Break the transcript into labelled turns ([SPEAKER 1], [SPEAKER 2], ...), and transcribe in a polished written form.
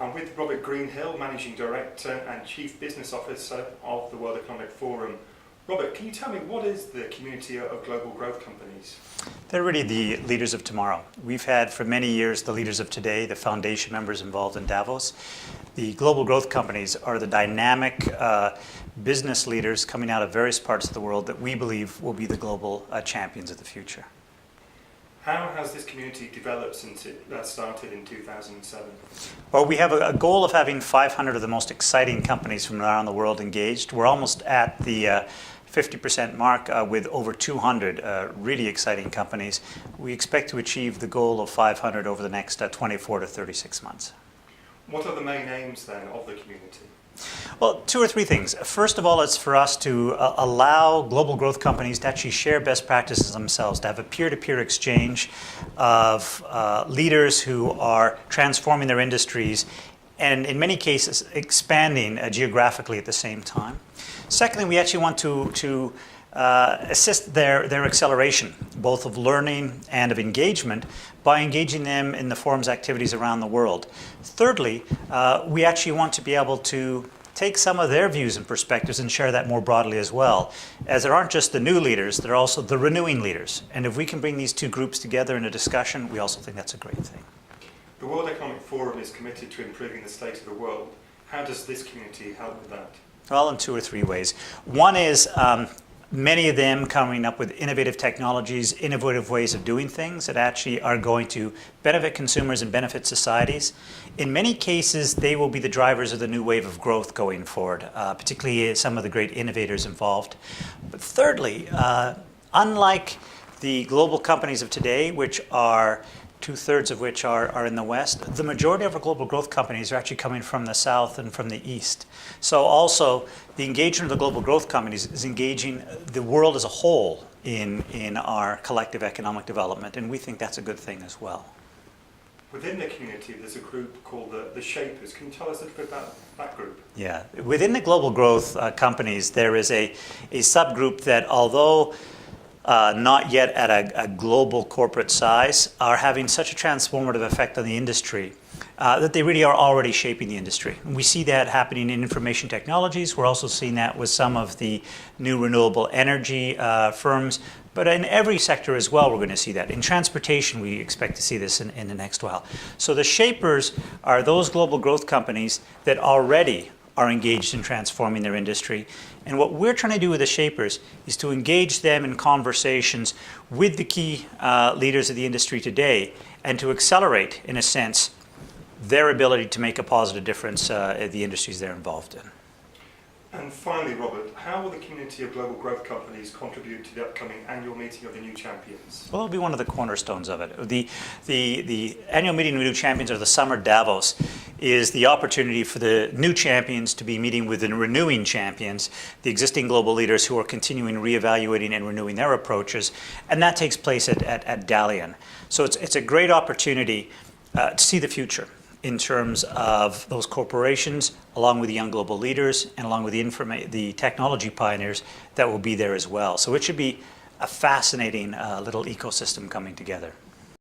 [SPEAKER 1] I'm with Robert Greenhill, Managing Director and Chief Business Officer of the World Economic Forum. Robert, can you tell me what is the community of global growth companies?
[SPEAKER 2] They're really the leaders of tomorrow. We've had for many years the leaders of today, the foundation members involved in Davos. The global growth companies are the dynamic business leaders coming out of various parts of the world that we believe will be the global champions of the future.
[SPEAKER 1] How has this community developed since it started in 2007?
[SPEAKER 2] Well, we have a goal of having 500 of the most exciting companies from around the world engaged. We're almost at the 50% mark with over 200 really exciting companies. We expect to achieve the goal of 500 over the next 24 to 36 months.
[SPEAKER 1] What are the main aims then of the community?
[SPEAKER 2] Well, two or three things. First of all, it's for us to allow global growth companies to actually share best practices themselves, to have a peer-to-peer exchange of leaders who are transforming their industries and in many cases expanding geographically at the same time. Secondly, we actually want to assist their acceleration, both of learning and of engagement, by engaging them in the forum's activities around the world. Thirdly, we actually want to be able to take some of their views and perspectives and share that more broadly as well, as there aren't just the new leaders, there are also the renewing leaders. And if we can bring these two groups together in a discussion, we also think that's a great thing.
[SPEAKER 1] The World Economic Forum is committed to improving the state of the world. How does this community help with that?
[SPEAKER 2] Well, in two or three ways. One is many of them coming up with innovative technologies, innovative ways of doing things that actually are going to benefit consumers and benefit societies. In many cases, they will be the drivers of the new wave of growth going forward, particularly some of the great innovators involved. But thirdly, unlike the global companies of today, which are two-thirds of which are in the West, the majority of our global growth companies are actually coming from the South and from the East. So also, the engagement of the global growth companies is engaging the world as a whole in our collective economic development, and we think that's a good thing as well.
[SPEAKER 1] Within the community, there's a group called the Shapers. Can you tell us a little bit about that group?
[SPEAKER 2] Yeah, within the global growth companies, there is a subgroup that, although not yet at a global corporate size, are having such a transformative effect on the industry that they really are already shaping the industry. And we see that happening in information technologies. We're also seeing that with some of the new renewable energy firms. But in every sector as well, we're going to see that. In transportation, we expect to see this in the next while. So the shapers are those global growth companies that already are engaged in transforming their industry. And what we're trying to do with the shapers is to engage them in conversations with the key leaders of the industry today and to accelerate, in a sense, their ability to make a positive difference in the industries they're involved in.
[SPEAKER 1] And finally, Robert, how will the community of global growth companies contribute to the upcoming annual meeting of the new champions?
[SPEAKER 2] Well, it'll be one of the cornerstones of it. The annual meeting of the new champions, or the Summer Davos, is the opportunity for the new champions to be meeting with the renewing champions, the existing global leaders who are continuing reevaluating and renewing their approaches, and that takes place at Dalian. So it's a great opportunity to see the future in terms of those corporations, along with the young global leaders, and along with the technology pioneers that will be there as well. So it should be a fascinating little ecosystem coming together.